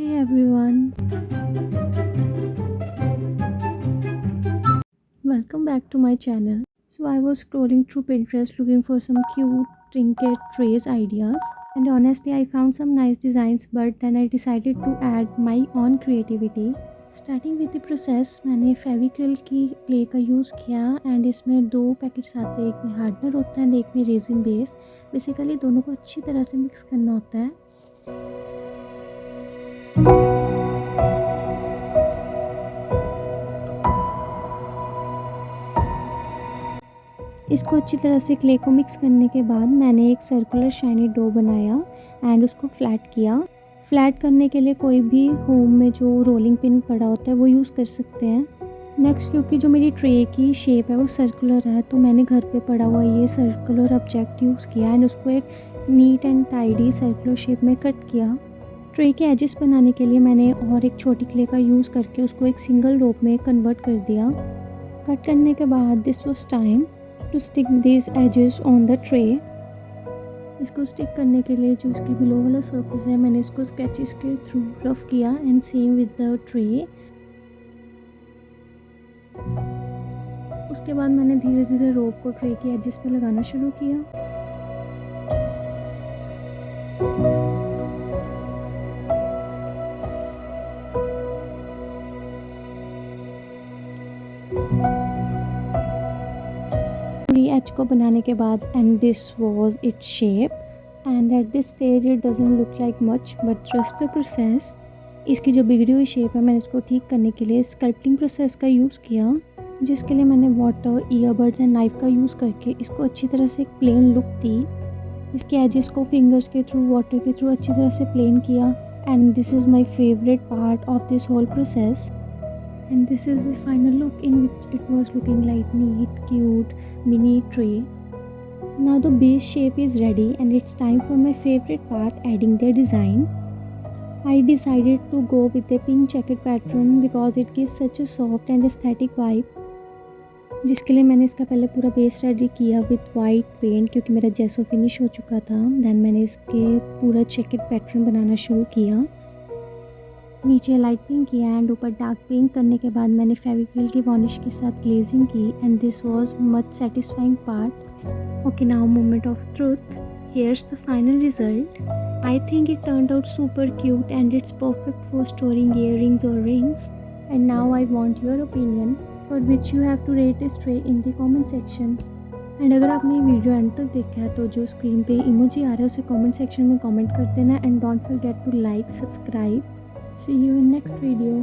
Hey everyone, welcome back to my channel. So I was scrolling through Pinterest looking for some cute trinket trays ideas, and honestly I found some nice designs, but then I decided to add my own creativity. Starting with the process, मैंने फेविक्रिल की clay का use किया and इसमें 2 packets आते हैं, एक में hardener होता है एंड एक में रेजिन बेस। बेसिकली दोनों को अच्छी तरह से मिक्स करना होता है। इसको अच्छी तरह से क्ले को मिक्स करने के बाद मैंने एक सर्कुलर शाइनी डो बनाया एंड उसको फ्लैट किया। फ्लैट करने के लिए कोई भी होम में जो रोलिंग पिन पड़ा होता है वो यूज़ कर सकते हैं। नेक्स्ट, क्योंकि जो मेरी ट्रे की शेप है वो सर्कुलर है, तो मैंने घर पे पड़ा हुआ ये सर्कुलर ऑब्जेक्ट यूज़ किया एंड उसको एक neat and tidy circular shape में कट किया। ट्रे के एजेस बनाने के लिए मैंने और एक छोटी क्ले का यूज़ करके उसको एक सिंगल रोप में कन्वर्ट कर दिया। कट करने के बाद this was time to stick this edges on the tray. इसको स्टिक करने के लिए जो इसके बिलो वाला सरफेस है मैंने इसको स्केचेस के थ्रू रफ किया and same with the tray. उसके बाद मैंने धीरे धीरे रोप को ट्रे के एजेस पे लगाना शुरू किया। पूरी एज को बनाने के बाद and this was it shape and at this stage it doesn't look like much but trust the process. इसकी जो बिगड़ी हुई शेप है मैंने इसको ठीक करने के लिए स्कल्पटिंग प्रोसेस का यूज़ किया, जिसके लिए मैंने वाटर, ईयरबड्स एंड नाइफ का यूज़ करके इसको अच्छी तरह से एक प्लेन लुक दी। इसके एजेस को फिंगर्स के थ्रू, वाटर के थ्रू अच्छी तरह से प्लेन किया and this is my favourite part of this whole process. And this is the final look in which it was looking like neat, cute mini tray. Now the base shape is ready and it's time for my favorite part, adding their design. I decided to go with the pink checkered pattern because it gives such a soft and aesthetic vibe. जिसके लिए मैंने इसका पहले पूरा base ready किया with white paint, क्योंकि मेरा जेसो finish हो चुका था। देन मैंने इसके पूरा चेकेड पैटर्न बनाना शुरू किया। नीचे लाइट पिंक किया एंड ऊपर डार्क पिंक करने के बाद मैंने फेविक्रिल की वार्निश के साथ ग्लेजिंग की and this was much satisfying part. Okay, now moment of truth, here's the final result. I think it turned out super cute and it's perfect for storing earrings और rings. And now I want your opinion for which you have to rate this tray in the comment section. And अगर आपने video and तक देखा है तो जो screen पे emoji आ रहा है उसे कमेंट सेक्शन में कमेंट कर देना and don't forget to like, subscribe. See you in next video.